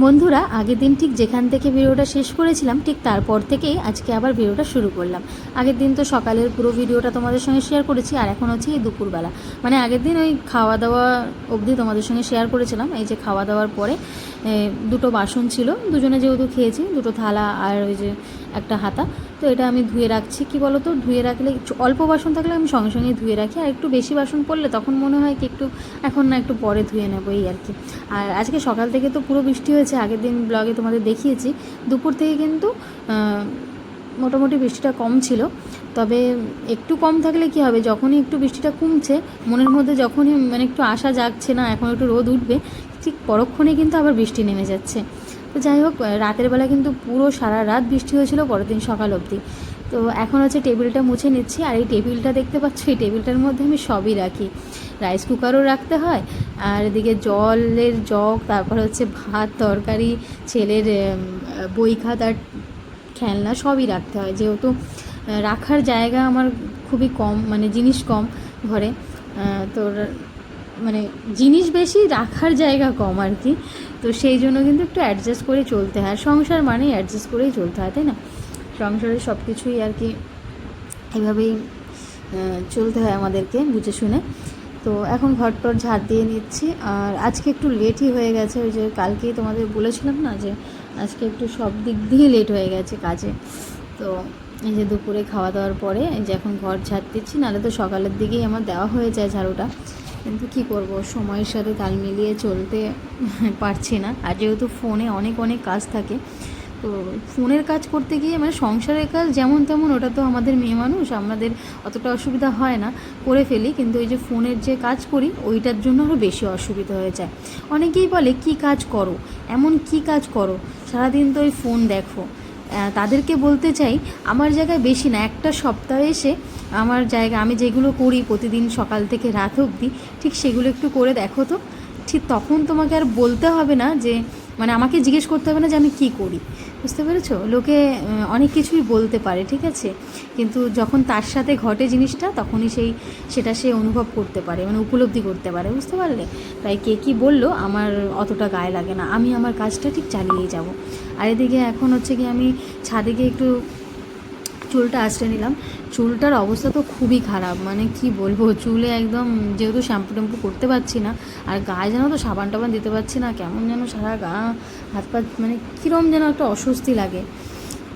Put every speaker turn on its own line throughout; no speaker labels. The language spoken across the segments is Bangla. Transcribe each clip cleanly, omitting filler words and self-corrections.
বন্ধুরা, আগের দিন ঠিক যেখান থেকে ভিডিওটা শেষ করেছিলাম ঠিক তারপর থেকেই আজকে আবার ভিডিওটা শুরু করলাম। আগের দিন তো সকালের পুরো ভিডিওটা তোমাদের সঙ্গে শেয়ার করেছি, আর এখন হচ্ছে এই দুপুরবেলা, মানে আগের দিন ওই খাওয়া দাওয়া অবধি তোমাদের সঙ্গে শেয়ার করেছিলাম। এই যে খাওয়া দাওয়ার পরে দুটো বাসন ছিল, দুজনে যেহেতু খেয়েছি, দুটো থালা আর ওই যে একটা হাতা, তো এটা আমি ধুয়ে রাখছি। কি বলো তো, ধুয়ে রাখলে অল্প বাসন থাকলে আমি সঙ্গে সঙ্গে ধুয়ে রাখি, আর একটু বেশি বাসন পড়লে তখন মনে হয় কি একটু এখন না একটু পরে ধুয়ে নেবো, এই আর কি। আর আজকে সকাল থেকে তো পুরো বৃষ্টি হয়েছে, আগের দিন ব্লগে তোমাদের দেখিয়েছি। দুপুর থেকে কিন্তু মোটামুটি বৃষ্টিটা কম ছিল, তবে একটু কম থাকলে কি হবে, যখনই একটু বৃষ্টিটা কমছে মনের মধ্যে, যখনই মানে একটু আশা জাগছে না এখন একটু রোদ উঠবে, ঠিক পরক্ষণে কিন্তু আবার বৃষ্টি নেমে যাচ্ছে। তো যাই হোক, রাতের বেলা কিন্তু পুরো সারা রাত বৃষ্টি হয়েছিল, পরের দিন সকাল অবধি। তো এখন হচ্ছে টেবিলটা মুছে নিচ্ছি, আর এই টেবিলটা দেখতে পাচ্ছ, এই টেবিলটার মধ্যে আমি সবই রাখি। রাইস কুকারও রাখতে হয়, আর এদিকে জলের জগ, তারপর হচ্ছে ভাত তরকারি, ছেলের বই খাতার খেলনা সবই রাখতে হয়, যেহেতু রাখার জায়গা আমার খুবই কম, মানে জিনিস কম ঘরে। তো মানে জিনিস বেশি, রাখার জায়গা কম আর কি। তো সেই জন্য কিন্তু একটু অ্যাডজাস্ট করে চলতে হয়, সংসার মানেই অ্যাডজাস্ট করেই চলতে হয়, তাই না? সংসারের সব কিছুই আর কি এভাবেই চলতে হয় আমাদেরকে, বুঝে শুনে। তো এখন ঘরটর ঝাড় দিয়ে নিচ্ছি, আর আজকে একটু লেটই হয়ে গেছে। ওই যে কালকেই তোমাদের বলেছিলাম না যে আজকে একটু সব দিক দিয়ে লেট হয়ে গেছে কাজে। তো এই যে দুপুরে খাওয়া দাওয়ার পরে এই যে এখন ঘর ঝাড় দিচ্ছি, নাহলে তো সকালের দিকেই আমার দেওয়া হয়ে যায় ঝাড়ুটা, কিন্তু কী করব, সময়ের সাথে তাল মিলিয়ে চলতে পারছি না। আর যেহেতু ফোনে অনেক অনেক কাজ থাকে, তো ফোনের কাজ করতে গিয়ে মানে সংসারের কাজ যেমন তেমন, ওটা তো আমাদের মেয়ে মানুষ, আমাদের অতটা অসুবিধা হয় না, করে ফেলি। কিন্তু এই যে ফোনের যে কাজ করি ওইটার জন্য আরও বেশি অসুবিধা হয়ে যায়। অনেকেই বলে কী কাজ করো, এমন কী কাজ করো, সারাদিন তো ওই ফোন দেখো। তাদেরকে বলতে চাই, আমার জায়গায় বেশি না, একটা সপ্তাহে এসে আমার জায়গা আমি যেগুলো করি প্রতিদিন সকাল থেকে রাত অবধি, ঠিক সেগুলো একটু করে দেখো তো। ঠিক তখন তোমাকে আর বলতে হবে না যে, মানে আমাকে জিজ্ঞেস করতে হবে না যে আমি কী করি, বুঝতে পেরেছো? লোকে অনেক কিছুই বলতে পারে, ঠিক আছে, কিন্তু যখন তার সাথে ঘটে জিনিসটা তখনই সেটা সে অনুভব করতে পারে, মানে উপলব্ধি করতে পারে, বুঝতে পারলে? তাই কে কী বললো আমার অতটা গায়ে লাগে না, আমি আমার কাজটা ঠিক চালিয়েই যাব। আর এদিকে এখন হচ্ছে কি, আমি ছাদে গিয়ে একটু চুলটা আঁচড়ে নিলাম। চুলটার অবস্থা তো খুবই খারাপ, মানে কি বলবো, চুলে একদম, যেহেতু শ্যাম্পু ট্যাম্পু করতে পারছি না, আর গায়ে যেন তো সাবান টাবান দিতে পারছি না, কেমন যেন সারা গা হাত পা মানে কীরকম যেন একটা অস্বস্তি লাগে।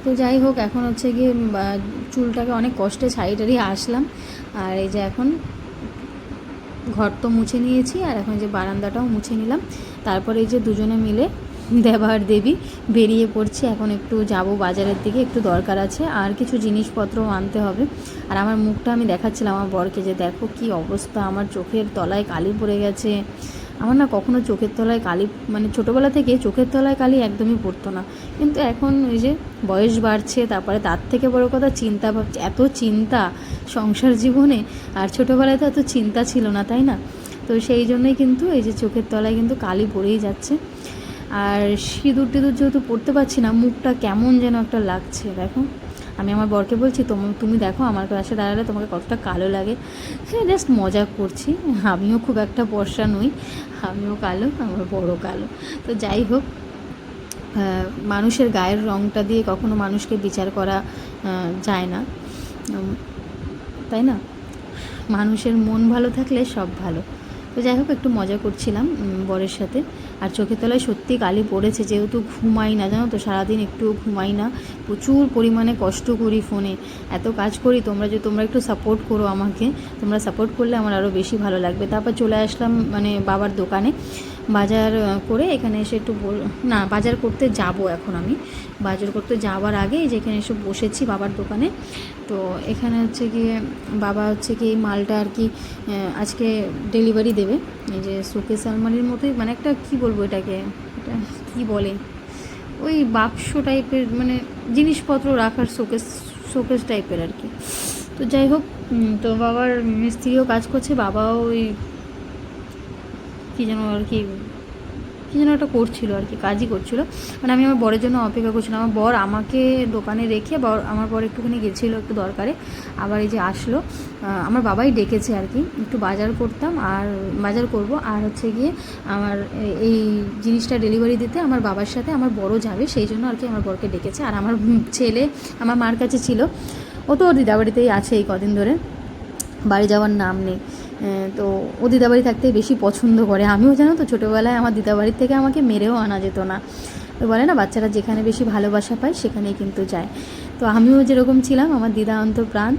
তো যাই হোক, এখন হচ্ছে গিয়ে চুলটাকে অনেক কষ্টে ছাড়িয়ে আসলাম। আর এই যে এখন ঘর তো মুছে নিয়েছি, আর এখন যে বারান্দাটাও মুছে নিলাম। তারপরে এই যে দুজনে মিলে দেবা আর দেবী বেরিয়ে পড়ছি। এখন একটু যাব বাজারের দিকে, একটু দরকার আছে, আর কিছু জিনিসপত্র আনতে হবে। আর আমার মুখটা আমি দেখাচ্ছিলাম আমার বরকে যে দেখো কি অবস্থা, আমার চোখের তলায় কালি পড়ে গেছে। আমার না কখনো চোখের তলায় কালি, মানে ছোটোবেলা থেকে চোখের তলায় কালি একদমই পড়তো না, কিন্তু এখন ওই যে বয়স বাড়ছে, তারপরে তার থেকে বড় কথা চিন্তা ভাবছি, এত চিন্তা সংসার জীবনে, আর ছোটোবেলায় তো এত চিন্তা ছিল না, তাই না? তো সেই জন্যই কিন্তু এই যে চোখের তলায় কিন্তু কালি পড়েই যাচ্ছে। আর সিঁদুর টিঁদুর যেহেতু পড়তে পারছি না, মুখটা কেমন যেন একটা লাগছে। দেখো, আমি আমার বরকে বলছি, তুমি দেখো আমার কাছে দাঁড়ালে তোমাকে কতটা কালো লাগে। হ্যাঁ, জাস্ট মজা করছি, আমিও খুব একটা ফর্সা নই, আমিও কালো, আমার বড় কালো। তো যাই হোক, মানুষের গায়ের রঙটা দিয়ে কখনো মানুষকে বিচার করা যায় না, তাই না? মানুষের মন ভালো থাকলে সব ভালো। তো যাই হোক, একটু মজা করছিলাম বরের সাথে। আর চোখের তলায় সত্যি কালি পড়েছে, যেহেতু ঘুমাই না, জানো তো, সারাদিন একটু ঘুমাই না, প্রচুর পরিমাণে কষ্ট করি ফোনে, এত কাজ করি। তোমরা একটু সাপোর্ট করো আমাকে, তোমরা সাপোর্ট করলে আমার আরও বেশি ভালো লাগবে। তারপর চলে আসলাম মানে বাবার দোকানে, বাজার করে এখানে এসে একটু না, বাজার করতে যাব এখন আমি। বাজার করতে যাওয়ার আগে যেখানে এসে বসেছি বাবার দোকানে, তো এখানে হচ্ছে গিয়ে বাবা হচ্ছে কি এই মালটা আর কি আজকে ডেলিভারি দেবে। এই যে শোকেস আলমারির মতোই, মানে একটা কী বলবো এটাকে, এটা কী বলে, ওই বাক্স টাইপের, মানে জিনিসপত্র রাখার শোকেস টাইপের আর কি। তো যাই হোক, তো বাবার মিস্ত্রিও কাজ করছে, বাবাও ওই কী যেন আর কি, কী কী যেন একটা করছিল আর কি, কাজই করছিল। মানে আমি আমার বরের জন্য অপেক্ষা করছিলাম। আমার বর আমাকে দোকানে রেখে আমার বর একটুখানি গেছিলো একটু দরকারে, আবার এই যে আসলো। আমার বাবাই ডেকেছে আর কি, একটু বাজার করতাম আর বাজার করব, আর হচ্ছে গিয়ে আমার এই জিনিসটা ডেলিভারি দিতে আমার বাবার সাথে আমার বড় যাবে, সেই জন্য আর কি আমার বরকে ডেকেছে। আর আমার ছেলে আমার মার কাছে ছিল, ও তো ওর দিদাবাড়িতেই আছে এই কদিন ধরে, বাড়ি যাওয়ার নাম নেই। তো ও দিদাবাড়ি থাকতেই বেশি পছন্দ করে। আমিও জানো তো ছোটোবেলায় আমার দিদাবাড়ির থেকে আমাকে মেরেও আনা যেত না। তো বলে না বাচ্চারা যেখানে বেশি ভালোবাসা পায় সেখানেই কিন্তু যায়। তো আমিও যেরকম ছিলাম, আমার দিদা অন্তপ্রাণ,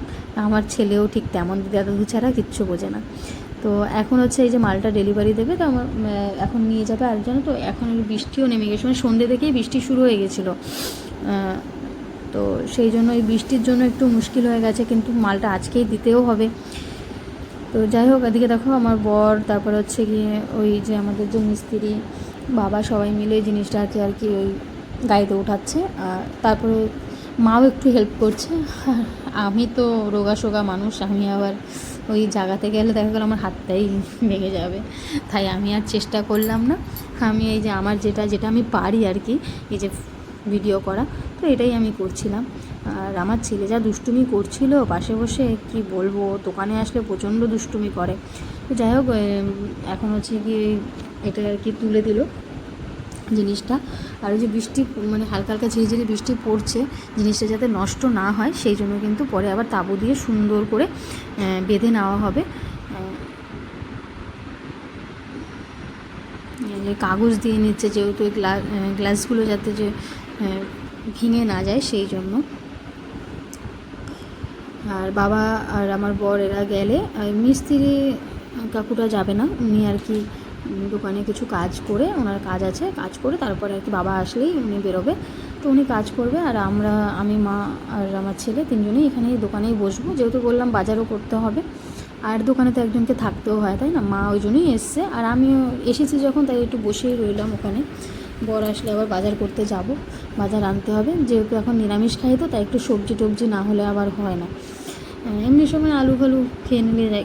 আমার ছেলেও ঠিক তেমন, দিদা দাদু ছাড়া কিচ্ছু বোঝে না। তো এখন হচ্ছে এই যে মালটা ডেলিভারি দেবে, তো আমার এখন নিয়ে যাবে। আর জানো তো এখন বৃষ্টিও নেমে গেছে, মানে সন্ধ্যে থেকেই বৃষ্টি শুরু হয়ে গেছিলো। তো সেই জন্য এই বৃষ্টির জন্য একটু মুশকিল হয়ে গেছে, কিন্তু মালটা আজকেই দিতেও হবে। তো যাই হোক, এদিকে দেখো আমার বর, তারপরে হচ্ছে গিয়ে ওই যে আমাদের যে মিস্ত্রি বাবা, সবাই মিলে এই জিনিসটাকে আর কি ওই গাড়িতে উঠাচ্ছে। আর তারপরে মাও একটু হেল্প করছে। আমি তো রোগা মানুষ, আমি আবার ওই জায়গাতে গেলে দেখা গেলো আমার হাতটাই ভেঙে যাবে, তাই আমি আর চেষ্টা করলাম না। আমি এই যে আমার যেটা আমি পারি আর কি, এই যে ভিডিও করা, তো এটাই আমি করছিলাম। আর আমার ছেলে যা দুষ্টুমি করছিল পাশে বসে, কি বলবো, দোকানে আসলে প্রচণ্ড দুষ্টুমি করে। তো যাই হোক, এখন হচ্ছে কি এটা আর কি তুলে দিল জিনিসটা। আর ওই যে বৃষ্টি, মানে হালকা হালকা ঝিরিঝিরি বৃষ্টি পড়ছে, জিনিসটা যাতে নষ্ট না হয় সেই জন্য কিন্তু পরে আবার তাঁবু দিয়ে সুন্দর করে বেঁধে নেওয়া হবে। কাগজ দিয়ে নিচ্ছে, যেহেতু গ্লাসগুলো যাতে যে ভেঙে না যায় সেই জন্য। আর বাবা আর আমার বর এরা গেলে, মিস্ত্রি কাকুটা যাবে না, উনি আর কি দোকানে কিছু কাজ করে, ওনার কাজ আছে, কাজ করে তারপরে আর কি বাবা আসলেই উনি বেরোবে। তো উনি কাজ করবে, আর আমি মা আর আমার ছেলে তিনজনেই এখানে দোকানেই বসবো, যেহেতু বললাম বাজারও করতে হবে, আর দোকানে তো একজনকে থাকতেও হয়, তাই না। মা ওই জন্যই এসছে, আর আমিও এসেছি যখন, তাই একটু বসেই রইলাম ওখানে। বর আসলে আবার বাজার করতে যাব, বাজার আনতে হবে, যেহেতু এখন নিরামিষ খাই, তো তাই একটু সবজি টবজি না হলে আবার হয় না। এমনি সময় আলু ফালু খেয়ে নিলে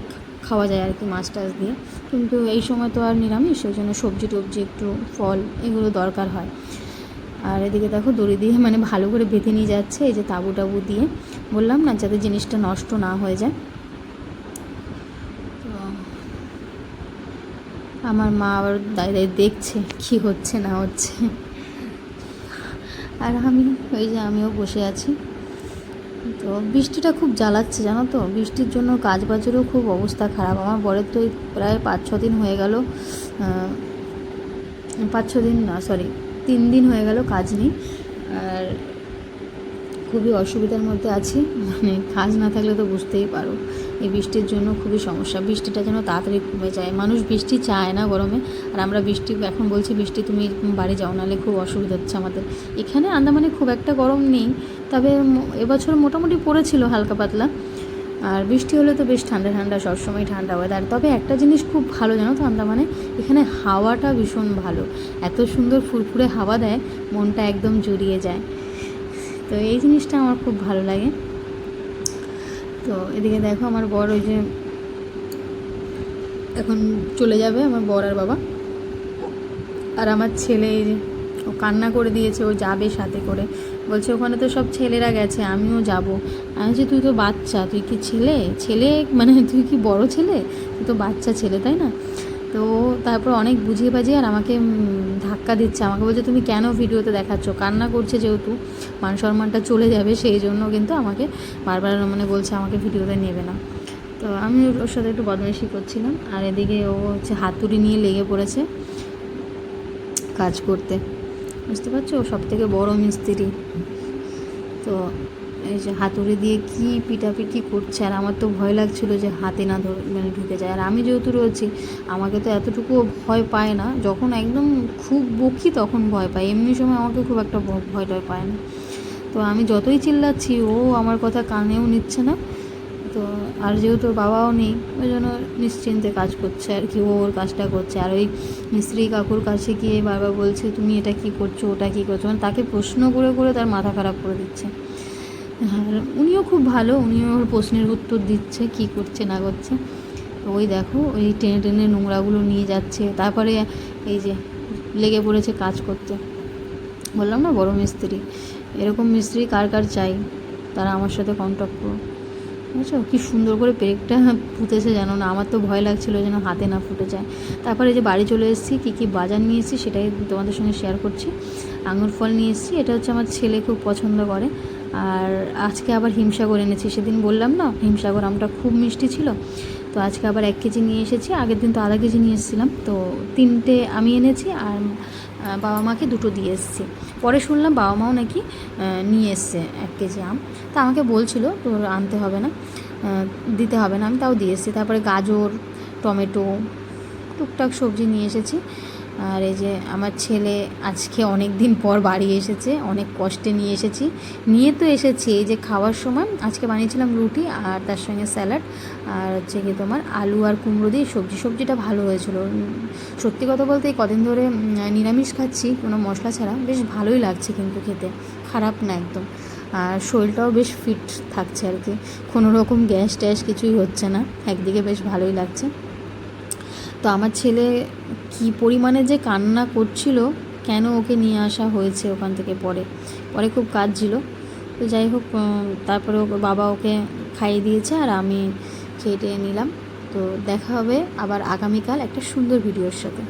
খাওয়া যায় আর কি, মাছ টাছ দিয়ে, কিন্তু এই সময় তো আর নিরামিষ, সেই জন্য সবজি টবজি একটু ফল এগুলো দরকার হয়। আর এদিকে দেখো দড়ি দিয়ে মানে ভালো করে বেঁধে নিয়ে যাচ্ছে, এই যে তাঁবু টাবু দিয়ে, বললাম না যাতে জিনিসটা নষ্ট না হয়ে যায়। তো আমার মা আবার দাঁড়িয়ে দেখছে কি হচ্ছে না হচ্ছে, আর আমিও বসে আছি। তো বৃষ্টিটা খুব জ্বালাচ্ছে জানো তো, বৃষ্টির জন্য কাজ বাজেরও খুব অবস্থা খারাপ। আমার বরের তো প্রায় 5-6 দিন হয়ে গেল, 5-6 দিন না, সরি 3 দিন হয়ে গেল কাজ নেই। আর খুবই অসুবিধার মধ্যে আছি, মানে কাজ না থাকলে তো বুঝতেই পারো, এই বৃষ্টির জন্য খুবই সমস্যা। বৃষ্টিটা যেন তাড়াতাড়ি কমে যায়, মানুষ বৃষ্টি চায় না গরমে, আর আমরা বৃষ্টি এখন বলছি বৃষ্টি তুমি বাড়ি যাও, নাহলে খুব অসুবিধা হচ্ছে আমাদের। এখানে আন্দামানে খুব একটা গরম নেই, তবে এবছর মোটামুটি পড়েছিল হালকা পাতলা, আর বৃষ্টি হলে তো বেশ ঠান্ডা ঠান্ডা, সবসময় ঠান্ডা ওয়েদার। তবে একটা জিনিস খুব ভালো জানো তো আন্দামানে, এখানে হাওয়াটা ভীষণ ভালো, এত সুন্দর ফুরফুরে হাওয়া দেয়, মনটা একদম জুড়িয়ে যায়। তো এই জিনিসটা আমার খুব ভালো লাগে। তো এদিকে দেখো আমার বর ওই যে এখন চলে যাবে, আমার বর আর বাবা, আর আমার ছেলে এই যে ও কান্না করে দিয়েছে, ও যাবে সাথে করে, বলছে ওখানে তো সব ছেলেরা গেছে আমিও যাব। আমি বলছি তুই তো বাচ্চা, তুই কি ছেলে মানে তুই কি বড় ছেলে, তুই তো বাচ্চা ছেলে, তাই না। তো তারপর অনেক বুঝিয়ে বাজিয়ে আর আমাকে ধাক্কা দিচ্ছে, আমাকে বলছে তুমি কেন ভিডিওতে দেখাচ্ছ, কান্না করছে যেহেতু মান সম্মানটা চলে যাবে সেই জন্য কিন্তু আমাকে বারবার মানে বলছে আমাকে ভিডিওতে নেবে না। তো আমি ওর সাথে একটু বদমাইশি করছিলাম, আর এদিকে ও হচ্ছে হাতুড়ি নিয়ে লেগে পড়েছে কাজ করতে, বুঝতে পারছো, ও সবথেকে বড় মিস্ত্রি। তো এই যে হাতুড়ি দিয়ে কি পিটাপিটি করছে, আর আমার তো ভয় লাগছিলো যে হাতে না মানে ঢুকে যায়। আর আমি যেহেতু রয়েছি, আমাকে তো এতটুকুও ভয় পায় না, যখন একদম খুব বকি তখন ভয় পায়, এমনি সময় আমাকে খুব একটা ভয় টয় পায় না। তো আমি যতই চিল্লাচ্ছি ও আমার কথা কানেও নিচ্ছে না। তো আর যেহেতু বাবাও নেই, ওই জন্য নিশ্চিন্তে কাজ করছে আর কি, ওর কাজটা করছে। আর ওই মিস্ত্রি কাকুর কাছে গিয়ে বারবার বলছে তুমি এটা কী করছো, ওটা কী করছো, মানে তাকে প্রশ্ন করে করে তার মাথা খারাপ করে দিচ্ছে। আর উনিও খুব ভালো, উনিও ওর প্রশ্নের উত্তর দিচ্ছে কী করছে না করছে। তো ওই দেখো ওই টেনে টেনে নোংরাগুলো নিয়ে যাচ্ছে, তারপরে এই যে লেগে পড়েছে কাজ করতে। বললাম না বড় মিস্ত্রি, এরকম মিস্ত্রি কার কার চাই, তারা আমার সাথে কন্ট্যাক্ট করো। বুঝছো কী সুন্দর করে পেরেকটা পুঁতেছে জানো না, আমার তো ভয় লাগছিলো যেন হাতে না ফুটে যায়। তারপরে যে বাড়ি চলে এসেছি, কী বাজার নিয়ে এসেছি সেটাই তোমাদের সঙ্গে শেয়ার করছি। আঙুর ফল নিয়ে এসেছি, এটা হচ্ছে আমার ছেলে খুব পছন্দ করে। আর আজকে আবার হিমসাগর এনেছি, সেদিন বললাম না হিমসাগর আমটা খুব মিষ্টি ছিল, তো আজকে আবার 1 কেজি নিয়ে এসেছি। আগের দিন তো আধা কেজি নিয়ে এসেছিলাম, তো 3টে আমি এনেছি আর বাবা মাকে 2টো দিয়ে এসেছি। পরে শুনলাম বাবা মাও নাকি নিয়ে এসছে 1 কেজি আম, তা আমাকে বলছিল তোর আনতে হবে না, দিতে হবে না, আমি তাও দিয়ে এসেছি। তারপরে গাজর, টমেটো, টুকটাক সবজি নিয়ে এসেছি। আর এই যে আমার ছেলে আজকে অনেক দিন পর বাড়ি এসেছে, অনেক কষ্টে নিয়ে এসেছি, নিয়ে তো এসেছি। এই যে খাওয়ার সময় আজকে বানিয়েছিলাম রুটি আর তার সঙ্গে স্যালাড, আর হচ্ছে কি তোমার আলু আর কুমড়ো দিয়ে সবজিটা ভালো হয়েছিল। সত্যি কথা বলতে এই কদিন ধরে নিরামিষ খাচ্ছি কোনো মশলা ছাড়া, বেশ ভালোই লাগছে কিন্তু খেতে, খারাপ না একদম। আর শরীরটাও বেশ ফিট থাকছে আর কি, কোনো রকম গ্যাস ট্যাস কিছুই হচ্ছে না, একদিকে বেশ ভালোই লাগছে। তো আমার ছেলে কী পরিমাণে যে কান্না করছিল, কেন ওকে নিয়ে আসা হয়েছে ওখান থেকে, পরে খুব কাঁদছিল। তো যাই হোক, তারপরে বাবা ওকে খাইয়ে দিয়েছে আর আমি খেয়ে টেয়ে নিলাম। তো দেখা হবে আবার আগামীকাল একটা সুন্দর ভিডিওর সাথে।